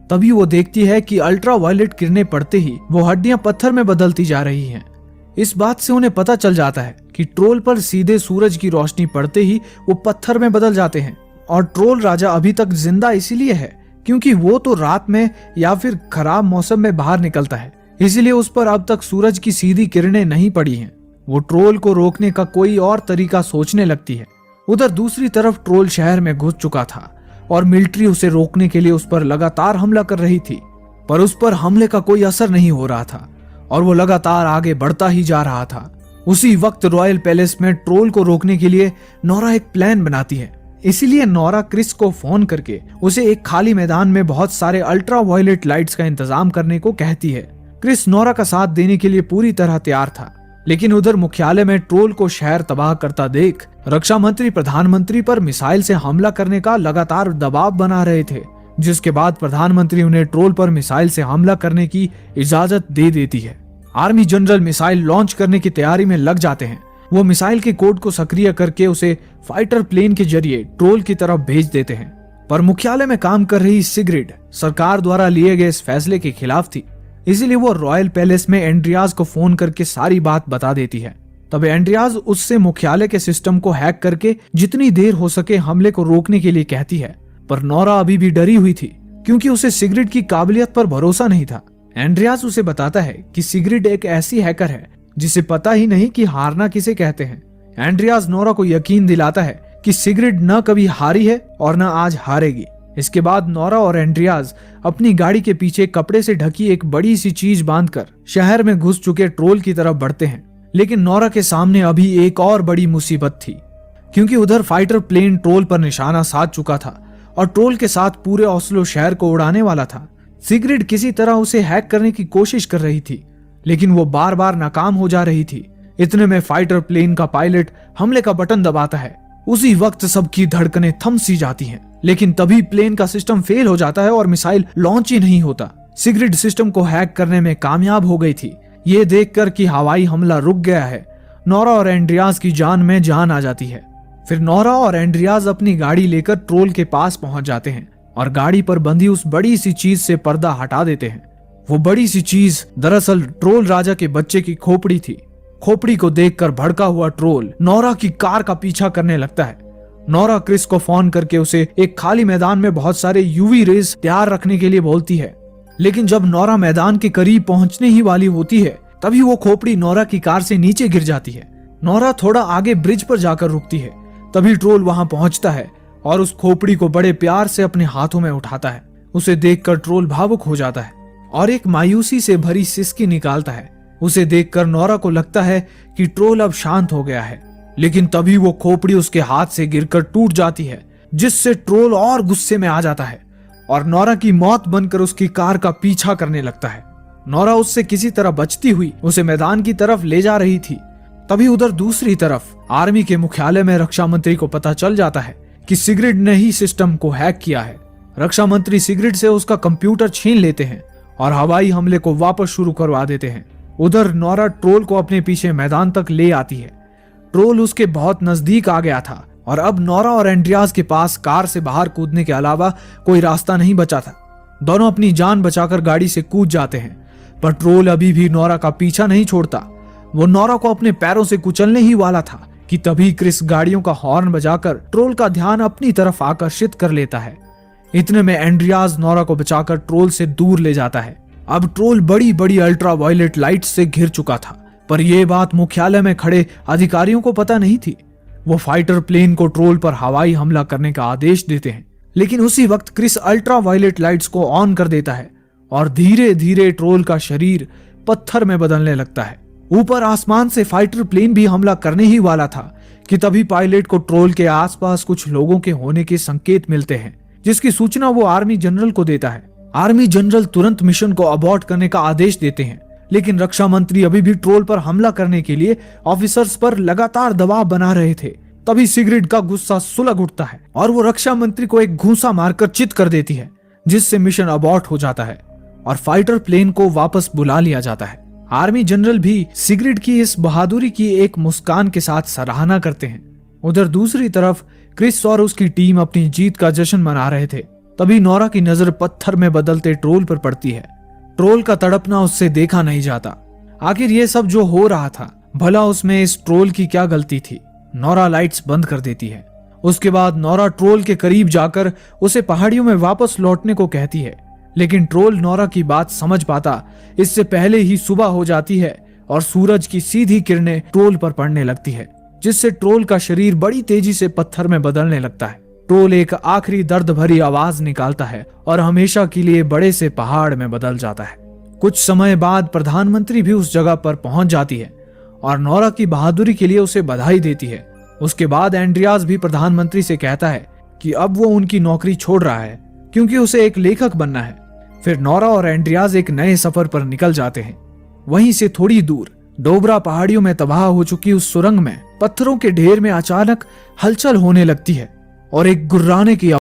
तभी वो देखती है कि अल्ट्रावायलेट किरणें पड़ते ही वो हड्डियां पत्थर में बदलती जा रही हैं। इस बात से उन्हें पता चल जाता है कि ट्रोल पर सीधे सूरज की रोशनी पड़ते ही वो पत्थर में बदल जाते हैं। और ट्रोल राजा अभी तक जिंदा इसीलिए है क्योंकि वो तो रात में या फिर खराब मौसम में बाहर निकलता है, इसीलिए उस पर अब तक सूरज की सीधी किरणें नहीं पड़ी हैं। वो ट्रोल को रोकने का कोई और तरीका सोचने लगती है। उधर दूसरी तरफ ट्रोल शहर में घुस चुका था और मिलिट्री उसे रोकने के लिए उस पर लगातार हमला कर रही थी, पर उस पर हमले का कोई असर नहीं हो रहा था और वो लगातार आगे बढ़ता ही जा रहा था। उसी वक्त रॉयल पैलेस में ट्रोल को रोकने के लिए नोरा एक प्लान बनाती है। इसीलिए नोरा क्रिस को फोन करके उसे एक खाली मैदान में बहुत सारे अल्ट्रावायलेट लाइट्स का इंतजाम करने को कहती है। क्रिस नोरा का साथ देने के लिए पूरी तरह तैयार था, लेकिन उधर मुख्यालय में ट्रोल को शहर तबाह करता देख रक्षा मंत्री प्रधानमंत्री पर मिसाइल से हमला करने का लगातार दबाव बना रहे थे, जिसके बाद प्रधानमंत्री उन्हें ट्रोल पर मिसाइल से हमला करने की इजाजत दे देती है। आर्मी जनरल मिसाइल लॉन्च करने की तैयारी में लग जाते हैं। वो मिसाइल के कोड को सक्रिय करके उसे फाइटर प्लेन के जरिए ट्रोल की तरफ भेज देते हैं, पर मुख्यालय में काम कर रही सिग्रिड सरकार द्वारा लिए गए इस फैसले के खिलाफ थी, इसीलिए वो रॉयल पैलेस में एंड्रियाज को फोन करके सारी बात बता देती है। तब एंड्रियाज उससे मुख्यालय के सिस्टम को हैक करके जितनी देर हो सके हमले को रोकने के लिए कहती है, पर नोरा अभी भी डरी हुई थी क्योंकि उसे सिग्रिड की काबिलियत पर भरोसा नहीं था। एंड्रियाज उसे बताता है कि सिग्रिड एक ऐसी हैकर है जिसे पता ही नहीं कि हारना किसे कहते हैं। एंड्रियाज नोरा को यकीन दिलाता है कि सिग्रिड न कभी हारी है और न आज हारेगी। इसके बाद नोरा और एंड्रियाज अपनी गाड़ी के पीछे कपड़े से ढकी एक बड़ी सी चीज बांधकर शहर में घुस चुके ट्रोल की तरफ बढ़ते हैं। लेकिन नोरा के सामने अभी एक और बड़ी मुसीबत थी, क्योंकि उधर फाइटर प्लेन ट्रोल पर निशाना साध चुका था और ट्रोल के साथ पूरे ओस्लो शहर को उड़ाने वाला था। सिग्रिड किसी तरह उसे हैक करने की कोशिश कर रही थी, लेकिन वो बार बार नाकाम हो जा रही थी। इतने में फाइटर प्लेन का पायलट हमले का बटन दबाता है। उसी वक्त सबकी धड़कनें थम सी जाती हैं, लेकिन तभी प्लेन का सिस्टम फेल हो जाता है और मिसाइल लॉन्च ही नहीं होता। सिग्रिड सिस्टम को हैक करने में कामयाब हो गई थी। ये देखकर कि हवाई हमला रुक गया है, नोरा और एंड्रियाज की जान में जान आ जाती है। फिर नोरा और एंड्रियाज अपनी गाड़ी लेकर ट्रोल के पास पहुंच जाते हैं और गाड़ी पर बंधी उस बड़ी सी चीज से पर्दा हटा देते हैं। वो बड़ी सी चीज दरअसल ट्रोल राजा के बच्चे की खोपड़ी थी। खोपड़ी को देखकर भड़का हुआ ट्रोल नोरा की कार का पीछा करने लगता है। नोरा क्रिस को फोन करके उसे एक खाली मैदान में बहुत सारे यूवी रेज तैयार रखने के लिए बोलती है, लेकिन जब नोरा मैदान के करीब पहुंचने ही वाली होती है तभी वो खोपड़ी नोरा की कार से नीचे गिर जाती है। नोरा थोड़ा आगे ब्रिज पर जाकर रुकती है, तभी ट्रोल वहां पहुंचता है और उस खोपड़ी को बड़े प्यार से अपने हाथों में उठाता है। उसे देखकर ट्रोल भावुक हो जाता है और एक मायूसी से भरी सिसकी निकालता है। उसे देखकर नोरा को लगता है कि ट्रोल अब शांत हो गया है, लेकिन तभी वो खोपड़ी उसके हाथ से गिरकर टूट जाती है, जिससे ट्रोल और गुस्से में आ जाता है और नोरा की मौत बनकर उसकी कार का पीछा करने लगता है। नोरा उससे किसी तरह बचती हुई उसे मैदान की तरफ ले जा रही थी। तभी उधर दूसरी तरफ आर्मी के मुख्यालय में रक्षा मंत्री को पता चल जाता है कि सिग्रिड ने ही सिस्टम को हैक किया है। रक्षा मंत्री सिग्रिड से उसका कंप्यूटर छीन लेते हैं और हवाई हमले को वापस शुरू करवा देते हैं। उधर नोरा ट्रोल को अपने पीछे मैदान तक ले आती है। ट्रोल उसके बहुत नजदीक आ गया था और अब नोरा और एंड्रियाज के पास कार से बाहर कूदने के अलावा कोई रास्ता नहीं बचा था। दोनों अपनी जान बचाकर गाड़ी से कूद जाते हैं, पर ट्रोल अभी भी नोरा का पीछा नहीं छोड़ता। वो नोरा को अपने पैरों से कुचलने ही वाला था कि तभी क्रिस गाड़ियों का हॉर्न बजाकर ट्रोल का ध्यान अपनी तरफ आकर्षित कर लेता है। इतने में एंड्रियाज नोरा को बचाकर ट्रोल से दूर ले जाता है। अब ट्रोल बड़ी बड़ी अल्ट्रावायलेट लाइट से घिर चुका था, पर यह बात मुख्यालय में खड़े अधिकारियों को पता नहीं थी। वो फाइटर प्लेन को ट्रोल पर हवाई हमला करने का आदेश देते हैं, लेकिन उसी वक्त क्रिस अल्ट्रावायलेट लाइट्स को ऑन कर देता है और धीरे धीरे ट्रोल का शरीर पत्थर में बदलने लगता है। ऊपर आसमान से फाइटर प्लेन भी हमला करने ही वाला था कि तभी पायलट को ट्रोल के आसपास कुछ लोगों के होने के संकेत मिलते हैं, जिसकी सूचना वो आर्मी जनरल को देता है। आर्मी जनरल तुरंत मिशन को अबॉर्ट करने का आदेश देते हैं, लेकिन रक्षा मंत्री अभी भी ट्रोल पर हमला करने के लिए ऑफिसर्स पर लगातार दबाव बना रहे थे। तभी सिग्रिड का गुस्सा सुलग उठता है और वो रक्षा मंत्री को एक घूंसा मारकर चित कर देती है, जिससे मिशन अबॉर्ट हो जाता है और फाइटर प्लेन को वापस बुला लिया जाता है। आर्मी जनरल भी सिग्रिड की इस बहादुरी की एक मुस्कान के साथ सराहना करते हैं। उधर दूसरी तरफ क्रिस और उसकी टीम अपनी जीत का जश्न मना रहे थे। तभी नोरा की नजर पत्थर में बदलते ट्रोल पर पड़ती है। ट्रोल का तड़पना उससे देखा नहीं जाता। आखिर ये सब जो हो रहा था, भला उसमें इस ट्रोल की क्या गलती थी? नोरा लाइट्स बंद कर देती है। उसके बाद नोरा ट्रोल के करीब जाकर उसे पहाड़ियों में वापस लौटने को कहती है, लेकिन ट्रोल नोरा की बात समझ पाता इससे पहले ही सुबह हो जाती है और सूरज की सीधी किरणें ट्रोल पर पड़ने लगती है, जिससे ट्रोल का शरीर बड़ी तेजी से पत्थर में बदलने लगता है। ट्रोल एक आखिरी दर्द भरी आवाज निकालता है और हमेशा के लिए बड़े से पहाड़ में बदल जाता है। कुछ समय बाद प्रधानमंत्री भी उस जगह पर पहुंच जाती है और नोरा की बहादुरी के लिए उसे बधाई देती है। उसके बाद एंड्रियास भी प्रधानमंत्री से कहता है कि अब वो उनकी नौकरी छोड़ रहा है क्योंकि उसे एक लेखक बनना है। फिर नोरा और एंड्रियास एक नए सफर पर निकल जाते हैं। वहीं से थोड़ी दूर डोबरा पहाड़ियों में तबाह हो चुकी उस सुरंग में पत्थरों के ढेर में अचानक हलचल होने लगती है और एक गुर्राने की